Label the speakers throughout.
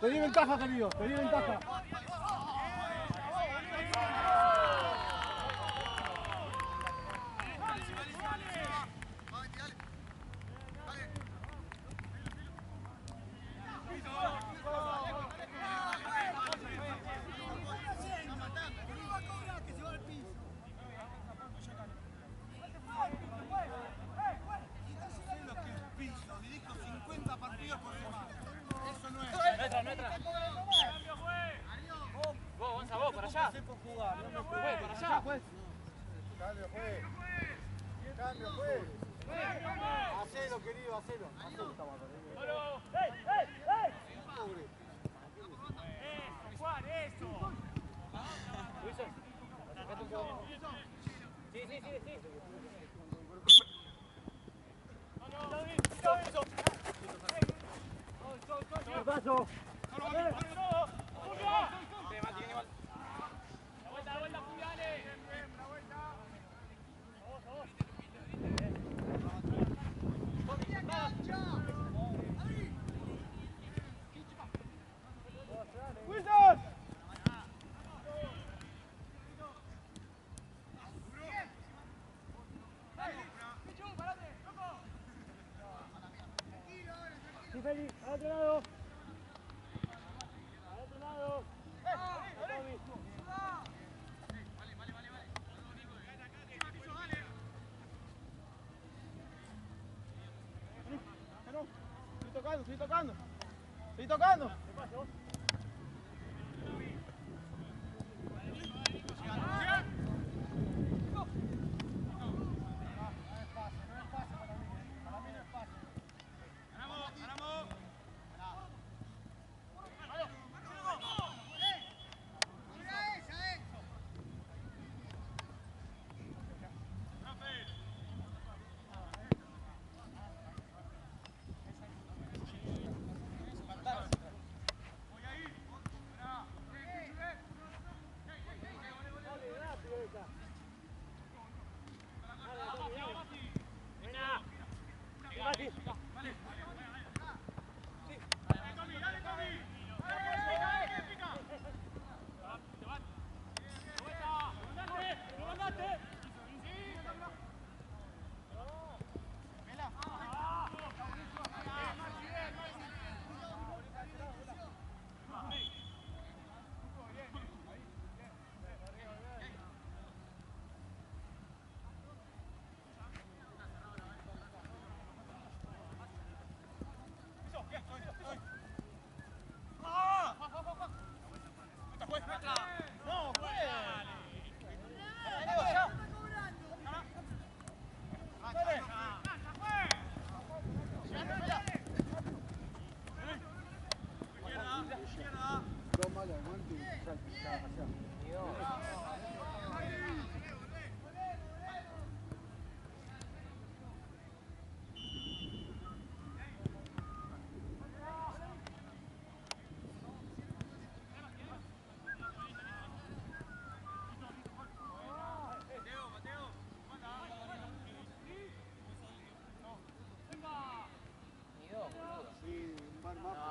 Speaker 1: Pedí ventaja, querido, pedí ventaja. Paso. Sí, Feli, al otro lado. Al otro lado. Estoy tocando. Estoy tocando. ¿Qué pasó? Ahorita.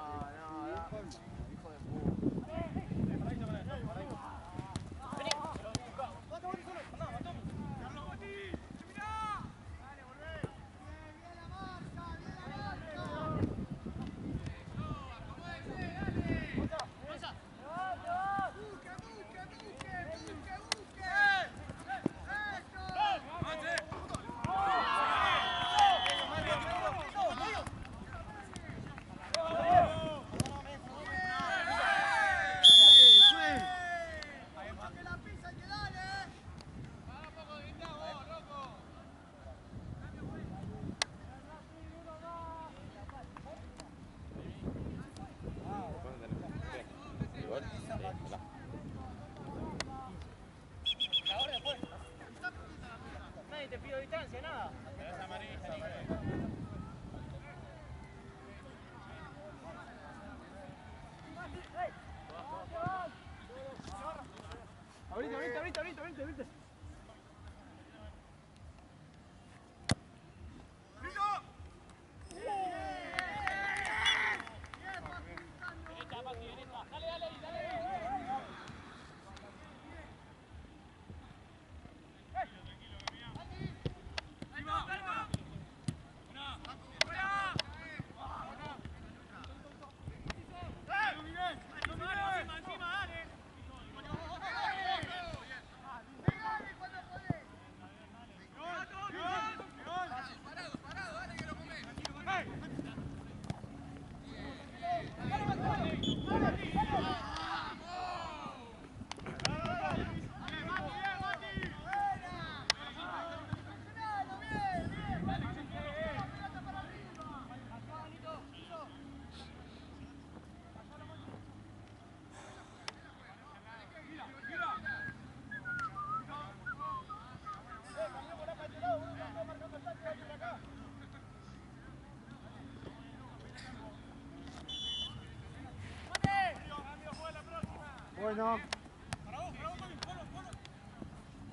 Speaker 1: Bueno.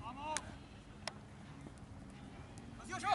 Speaker 1: Vamos. ¡Lo sigo yo!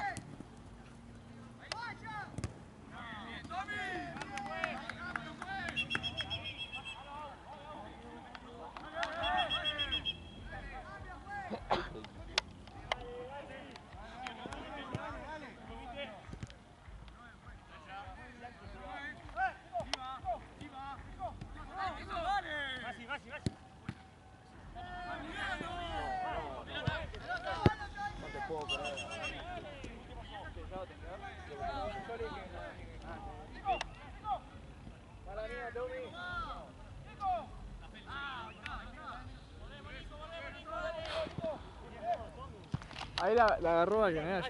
Speaker 1: Ahí la agarró alguien, allá.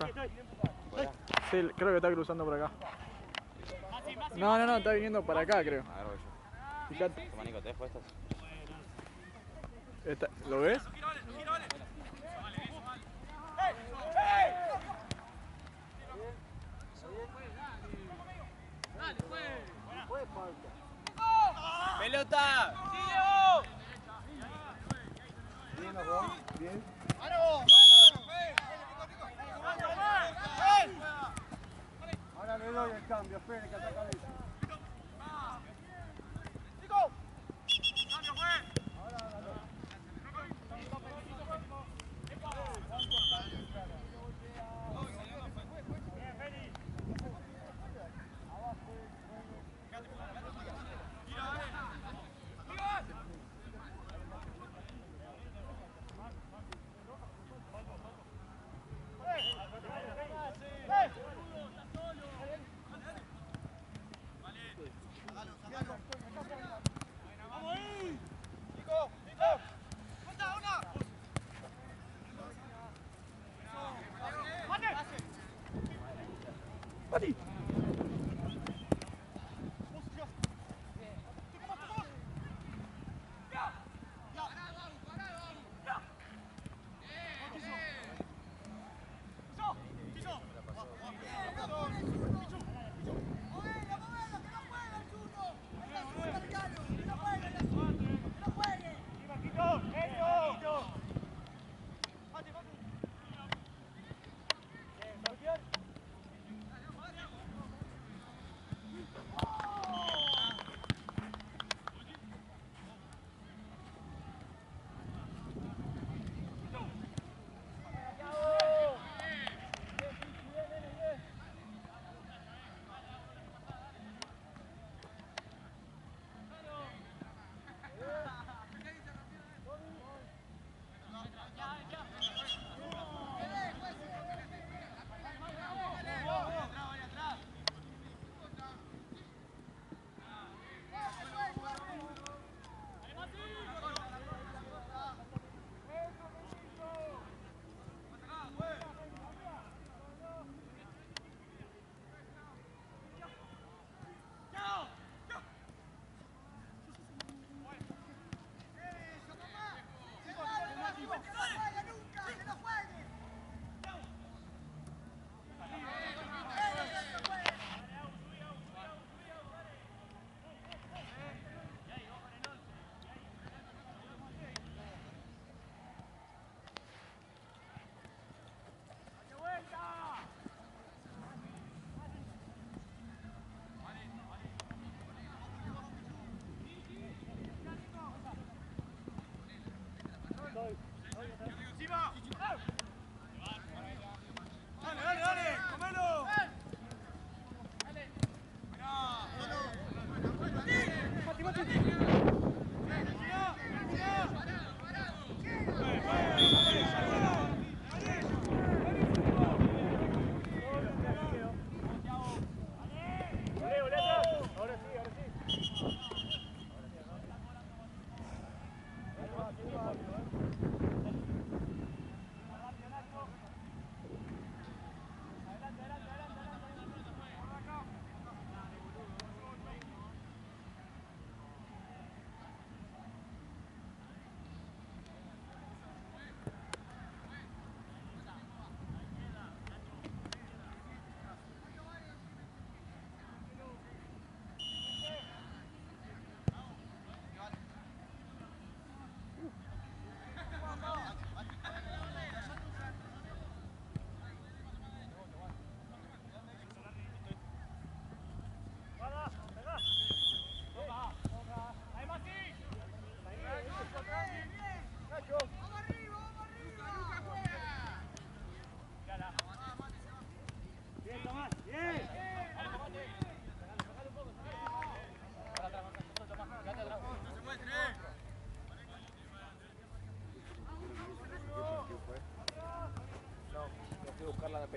Speaker 1: Sí, creo que está cruzando por acá. No, está viniendo para acá, creo.
Speaker 2: Agarro yo.
Speaker 1: Fíjate.
Speaker 2: Toma, Nico, ¿te dejo estas?
Speaker 1: ¿Lo ves?
Speaker 2: ¡Pelota!
Speaker 1: Bien. Ahora le doy el cambio, espere que ataca eso.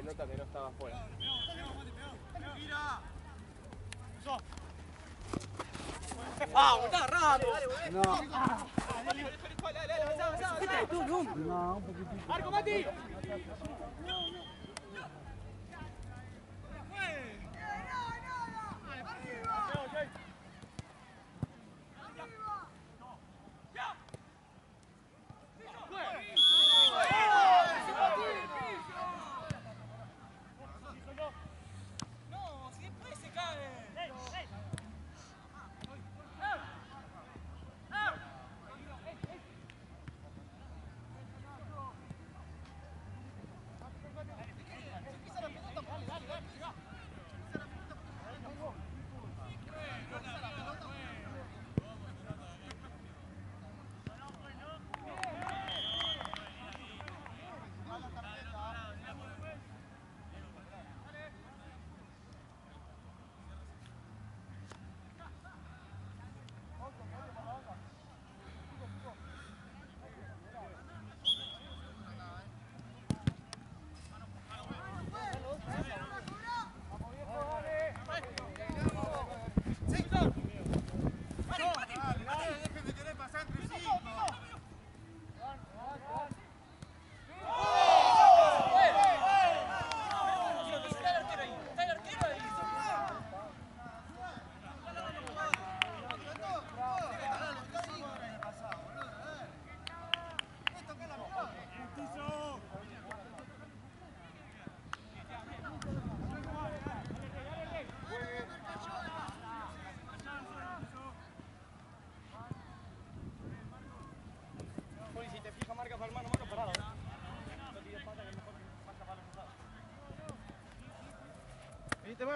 Speaker 2: pelota que no estaba afuera.
Speaker 3: ¡Ah, está rato!
Speaker 4: No. No, un poquitito.
Speaker 3: ¡Marco, Mati!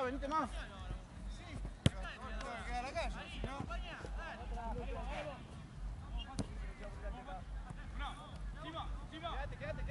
Speaker 4: Venite más.
Speaker 3: Queda la calle, si no. Quédate.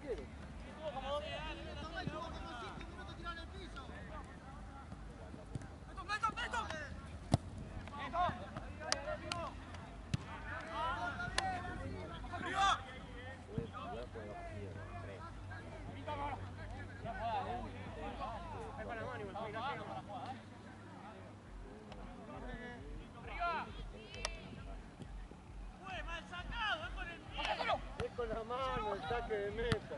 Speaker 4: quiere. Es con la mano el saque de meta.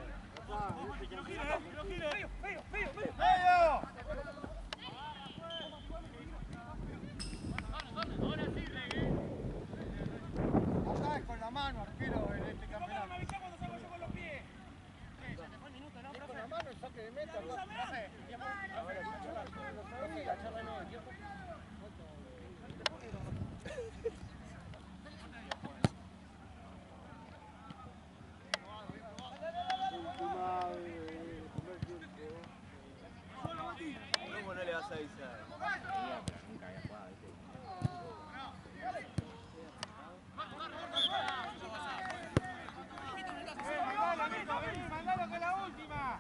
Speaker 4: Acá es con la mano, arquero, en este campeonato. Es con la mano el saque de meta.
Speaker 2: ¿Cómo no le vas a avisar?
Speaker 3: ¡Mandalo con la última!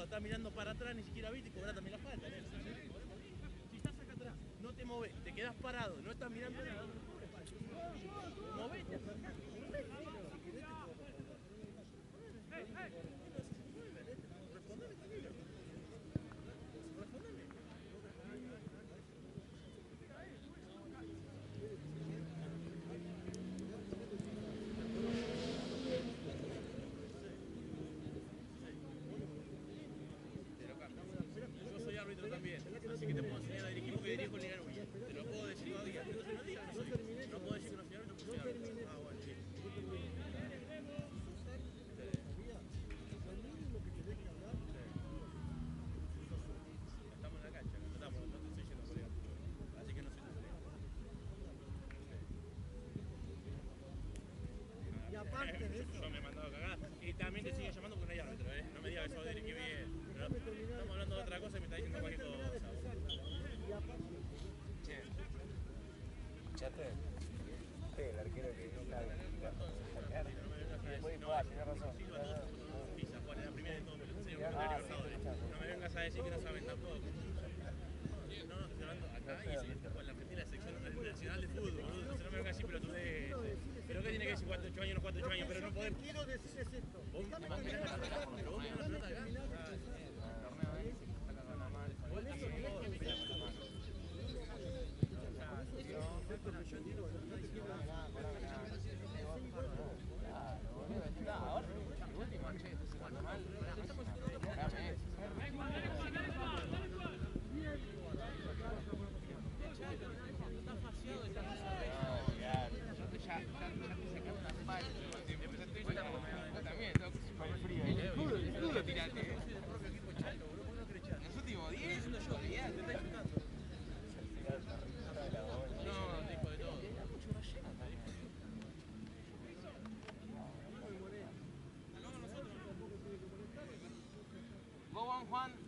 Speaker 5: Estás mirando para atrás, ni siquiera viste y cobras también la falta. Si estás acá atrás, no te moves, te quedas parado, no estás mirando nada. Movete. Así que te puedo enseñar a dirigir porque dirijo en Liga Nueva. Te lo puedo decir todavía. No puedo decir que no soy árbitro porque soy árbitro. Ah, bueno, sí. Estamos en la cancha, no te estoy yendo colega. Así que no soy tu colega.
Speaker 4: Y aparte de eso,
Speaker 5: yo me he mandado a cagar. Y también te sigue llamando porque no hay árbitro, ¿eh? No me digas que sos dirigir bien. Estamos hablando de otra cosa y me está diciendo cualquier cosa.
Speaker 2: ¿Escuchaste? Sí, el arquero que no cabe. Tenés razón.
Speaker 5: No me vengas a decir que no saben tampoco. No, estoy hablando acá y con la Argentina, la selección nacional de fútbol. No me vengas a decir pelotudez. Pero ¿qué tiene que decir 4 8 años, no 4 8 años? Pero no podemos.
Speaker 4: quiero decir es esto.
Speaker 5: Vos mirás la pelota, pero vos mirás la pelota acá.
Speaker 4: Con eso tenés que mirar.
Speaker 5: Yo entiendo lo que estás diciendo.
Speaker 2: Ahora, el último, che, se cuando mal. También, fue frío. Juan.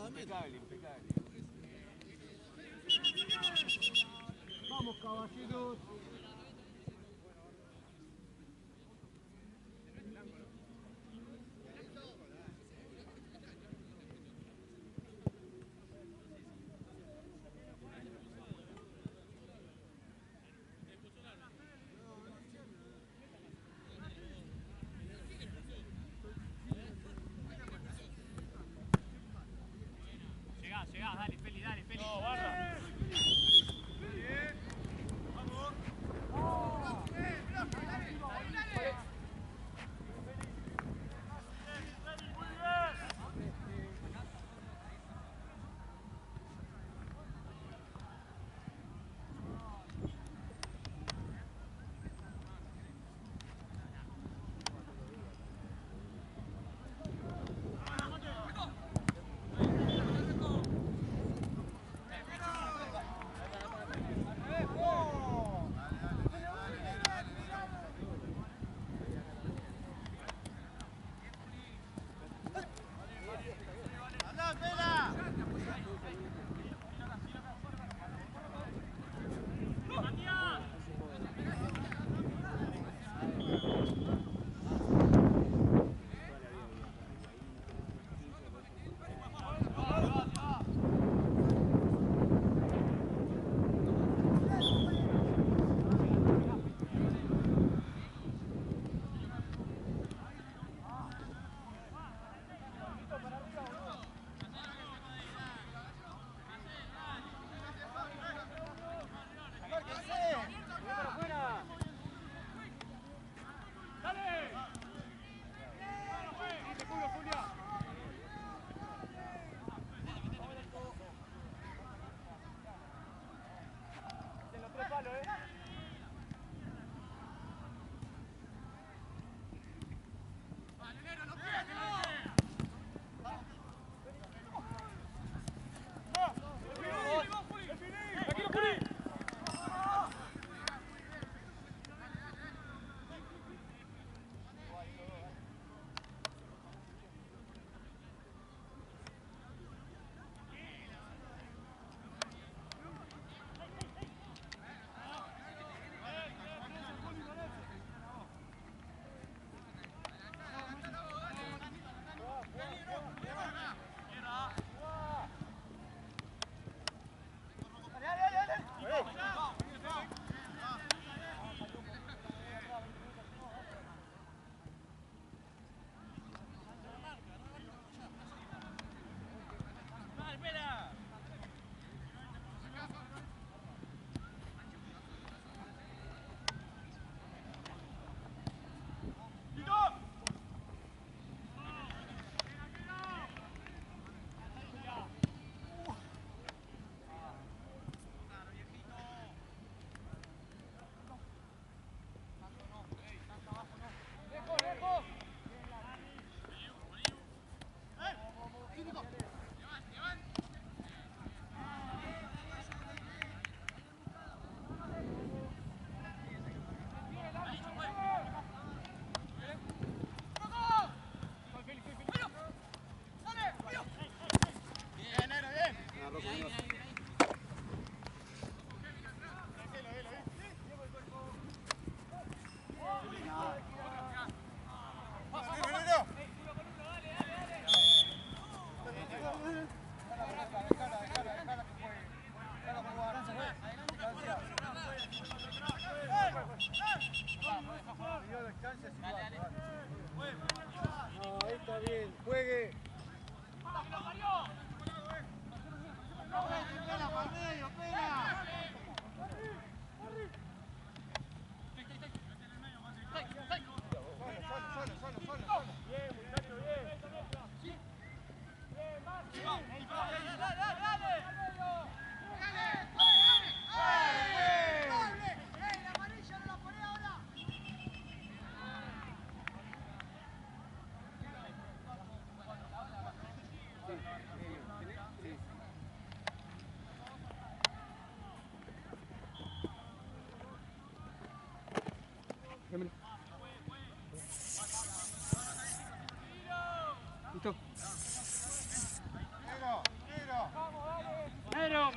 Speaker 2: Impecable, impecable.
Speaker 4: Vamos, caballeros.
Speaker 5: Llegá, dale, Feli, dale, Feli.
Speaker 3: No, guarda. Bien. Vamos.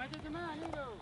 Speaker 4: ¡Cállate más, negro!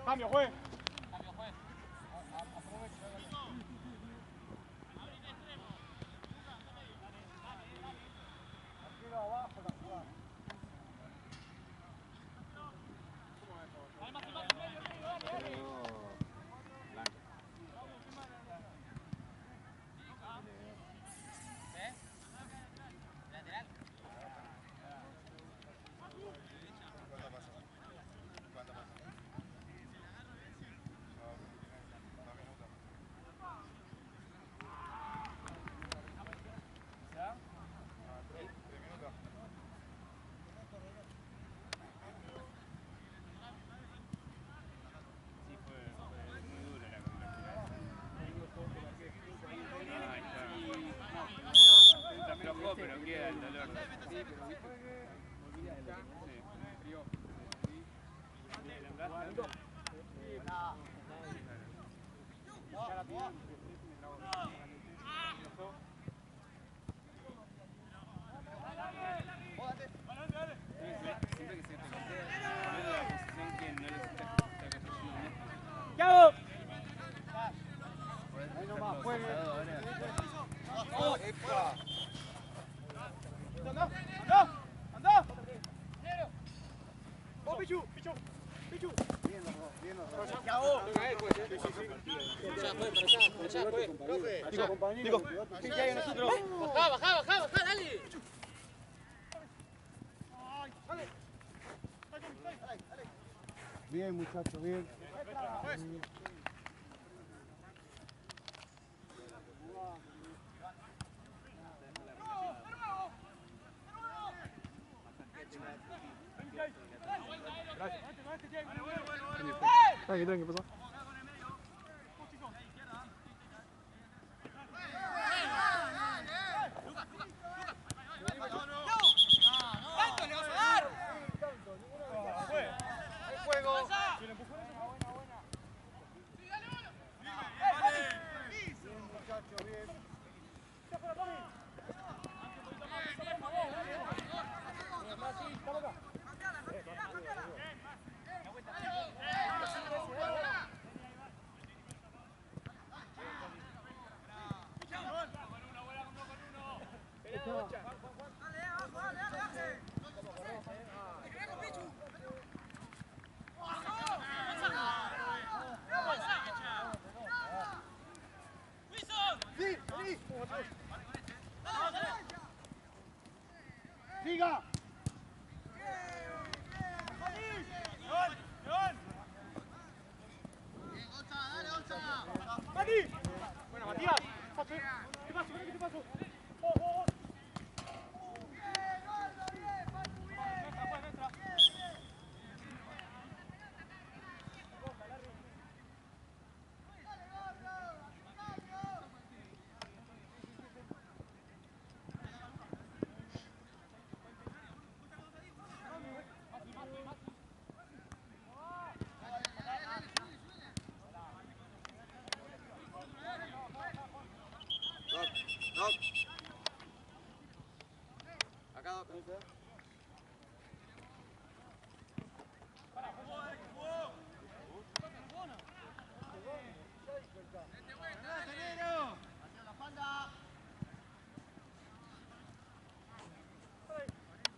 Speaker 3: Cambio, juez.
Speaker 2: Pero queda el dolor.
Speaker 1: ¡Chao!
Speaker 3: Ahí nomás, juegue. ¡Anda! ¡Anda! ¡Anda! ¡Oh, Pichu! ¡Pichu! ¡Pichu! Bien, bien. ¡Ya vos!
Speaker 4: Ya fue.
Speaker 3: Digo, compañero. ¿Qué hay en nosotros?
Speaker 4: Bajá, dale.
Speaker 3: ¡Dale! Bien, muchachos, bien.
Speaker 1: Tranqui, tranqui, pasó.
Speaker 3: ¡Siga!
Speaker 4: Bueno, Matías. ¿Qué pasó? ¿Qué te pasó?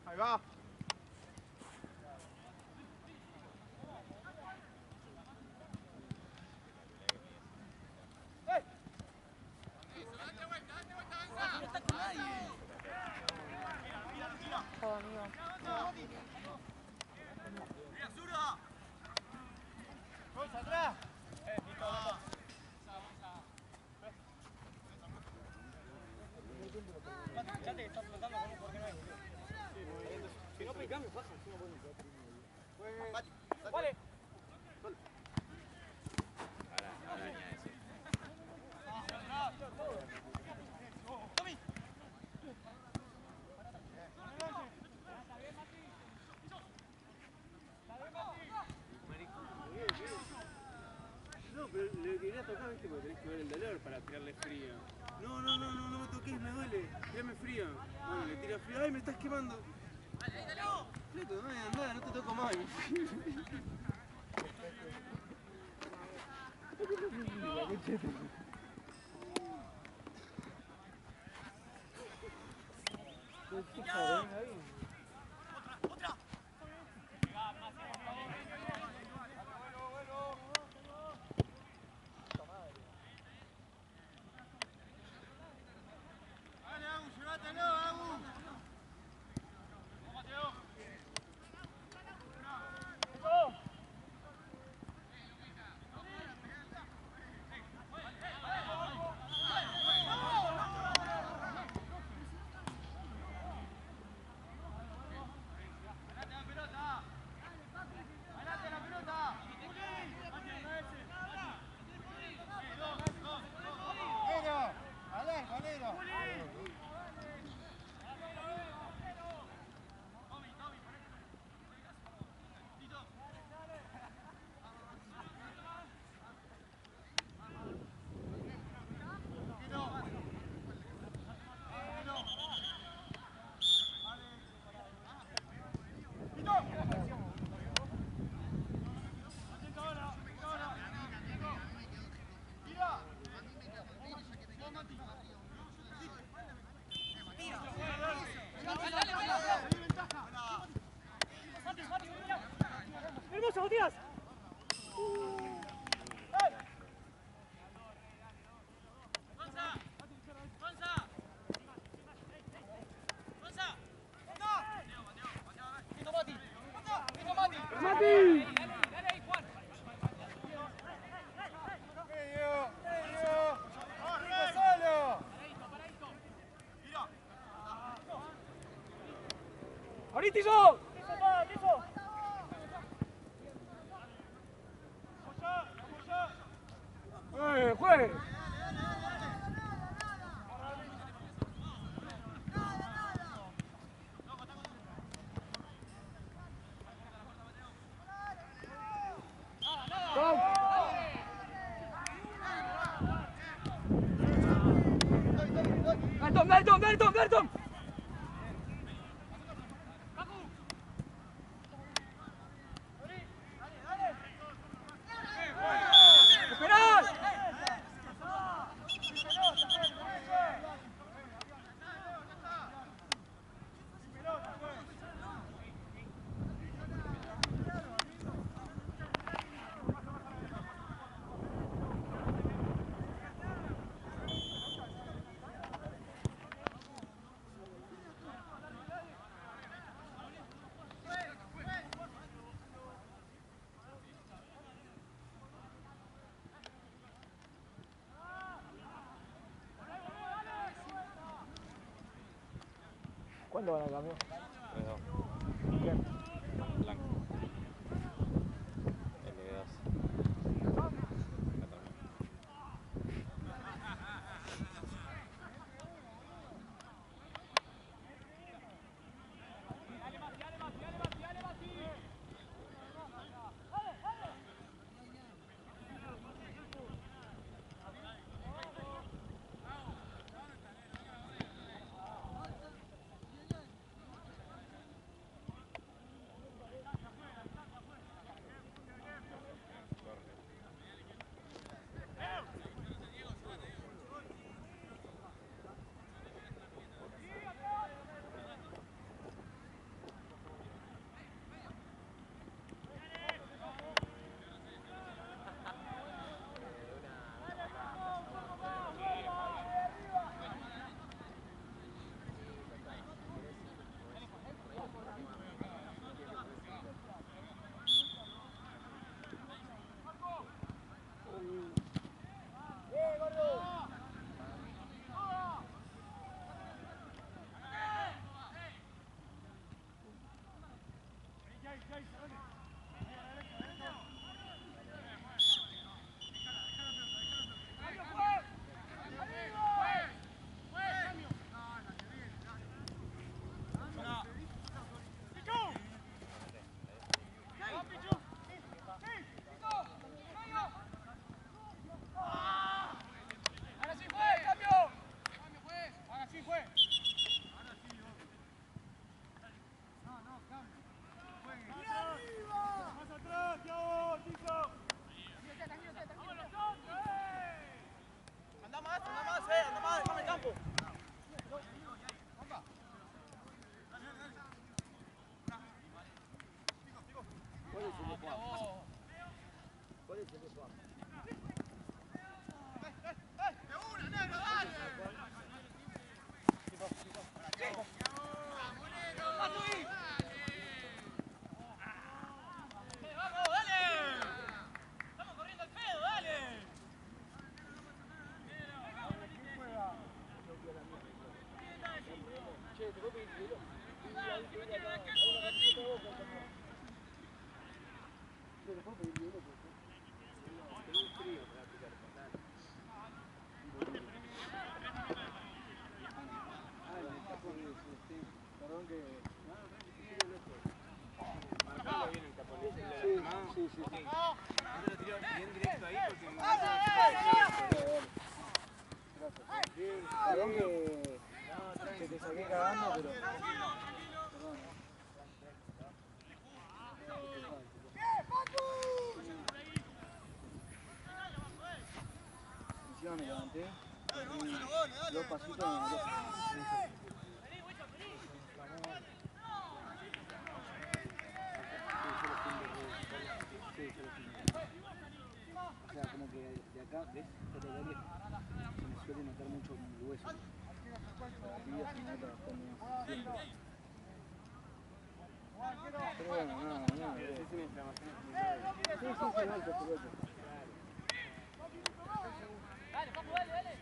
Speaker 1: Ahí va.
Speaker 2: No, pero le quería tocar, viste, porque tenés que ver el dolor para tirarle frío. No me toques, me duele. Tirame frío. Bueno, le tira frío. ¡Ay, me estás quemando! Fleto, no, andá, no te toco más.
Speaker 4: ¡Hermoso, Matías! ¡Mati!
Speaker 1: Tom, dale Tom, dale Tom. ¿Cuánto van al cambio?
Speaker 6: 3-2.
Speaker 1: ¿Quién?
Speaker 6: Blanco. L2.
Speaker 1: Perdón que te saqué cagando, pero... Encima me levanté, y dos pasitos y me metí. O sea, como que de acá, ¿ves? Se me suele notar mucho el hueso. La tibia se nota como siempre. Pero bueno, nada.
Speaker 2: Es una inflamación.
Speaker 1: Sí, golpe.
Speaker 4: Dale, Papu, dale.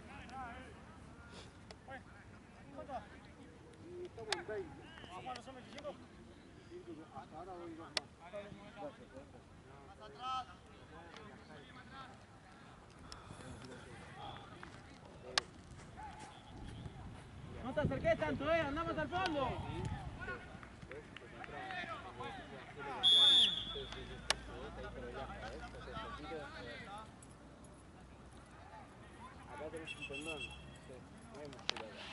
Speaker 3: Y estamos en 20. ¿Cuántos son 25? Hasta ahora voy dos más.
Speaker 1: Gracias.
Speaker 3: Más atrás.
Speaker 2: No te acerques tanto, andamos al fondo.
Speaker 3: Acá tenés un tendón. No hay muscular acá.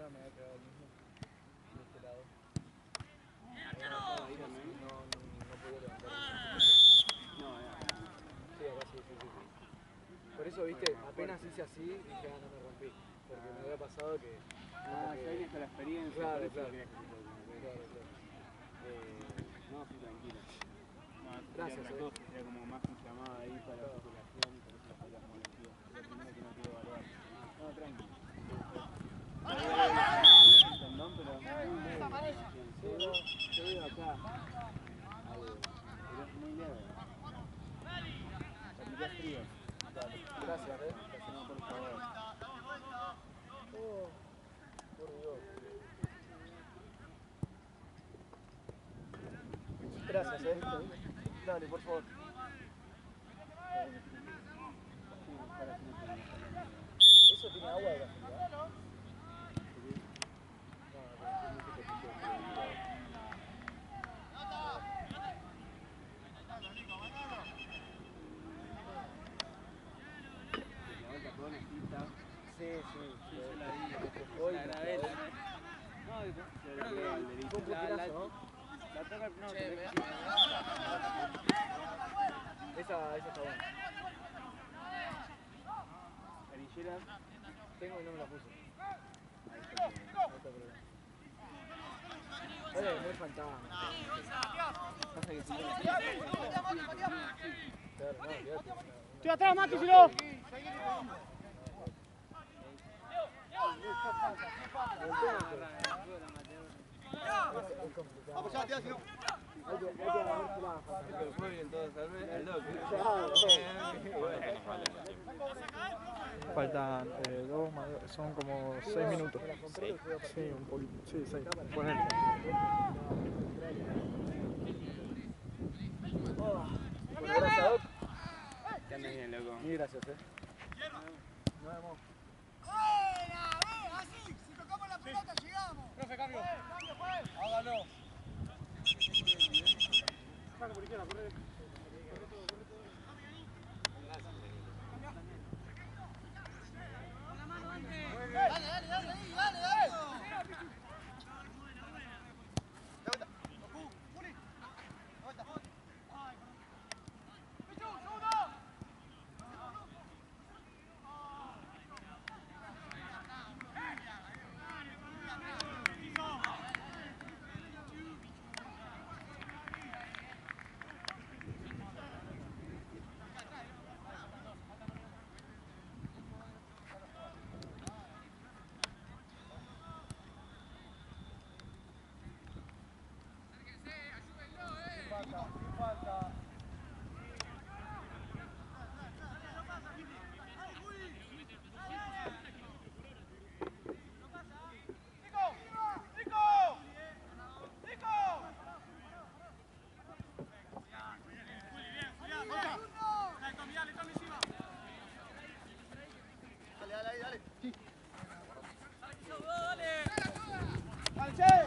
Speaker 1: ahora me va a quedar el mismo. De este lado.
Speaker 2: Ahí también.
Speaker 1: No podía levantar.
Speaker 2: No,
Speaker 1: Sí, acá sí. Por eso, viste, apenas hice así, dije, no me rompí. Porque me había pasado que...
Speaker 2: ya vienes con la experiencia.
Speaker 1: Claro,
Speaker 2: por eso
Speaker 1: claro.
Speaker 2: querías que se toque. No, sí, tranquilo. No,
Speaker 1: Gracias,
Speaker 2: otra cosa, sería como más inflamada ahí para la circulación, por eso las fallas molestivas. Es lo primero que no quiero evaluar. No, tranquilo. Tendón, pero muy leve. Yo veo acá algo, pero es muy leve. Aplicás frío.
Speaker 1: Gracias,
Speaker 2: No, por favor.
Speaker 1: Oh, por Dios. Gracias, Dale, por favor. ¿Eso tiene agua de casualidad? Sí. Hoy la grabé. Fue un punterazo, ¿no?
Speaker 2: La toca, no,
Speaker 1: Esa está buena.
Speaker 2: Canilleras.
Speaker 1: Tengo y no me la puse. No está problema. Muy fantasma.
Speaker 2: Pasa que si
Speaker 1: Claro, no, olvídate.
Speaker 3: Estoy atrás, Mati, si no.
Speaker 1: Vamos ya, tío, si no. Hay que
Speaker 2: muy bien, todo salve al doque.
Speaker 7: Faltan son como 6 minutos. Sí, un poquito. Sí, 6. Ponele.
Speaker 1: Gracias, Doc.
Speaker 2: Que andes bien, loco.
Speaker 1: Y gracias, Nos vemos.
Speaker 3: Así, si tocamos la pelota llegamos. Profe, cambio. Hágalo. Saca por izquierda, corre. Dale. Mateo!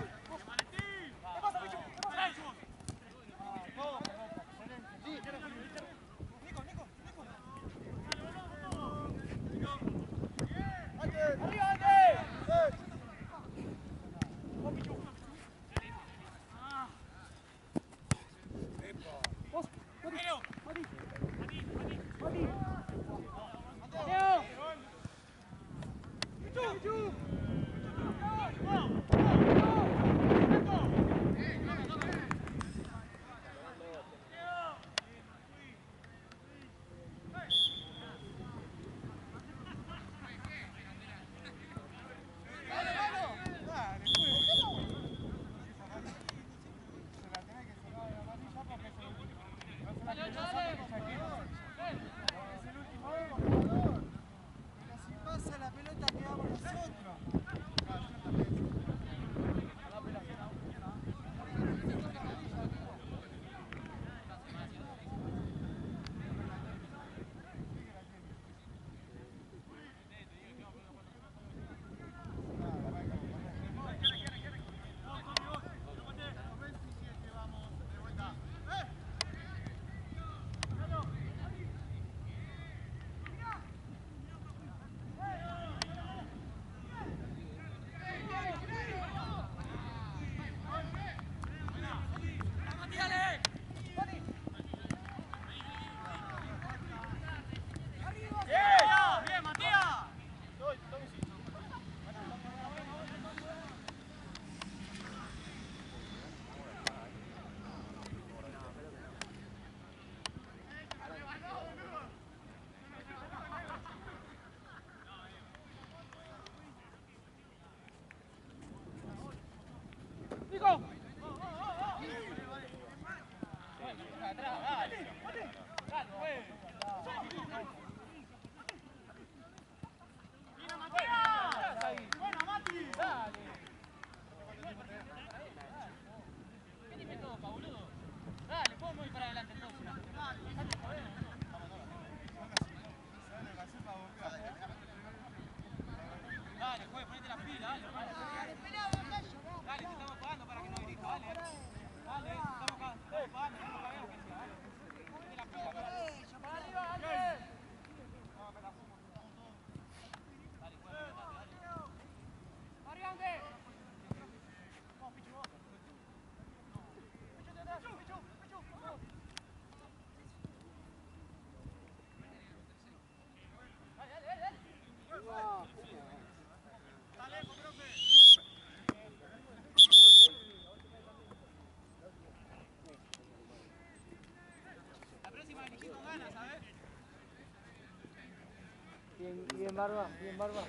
Speaker 4: Barba, bien, Barba.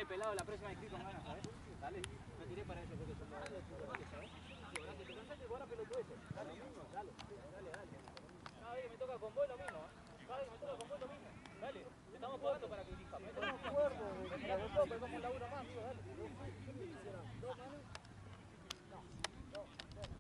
Speaker 1: Pelado, la próxima vez que con ganas, ¿sabes? Dale, no tiré para eso porque son grandes, ¿sabes? Te cansaste de jugar a pelotudeces. Dale, dale. Cada vez que me toca con vos lo mismo, Cada vez que me toca con vos lo mismo. Dale, te estamos pagando para que dirijas. No me acuerdo. Pero como un laburo más, amigo, dale.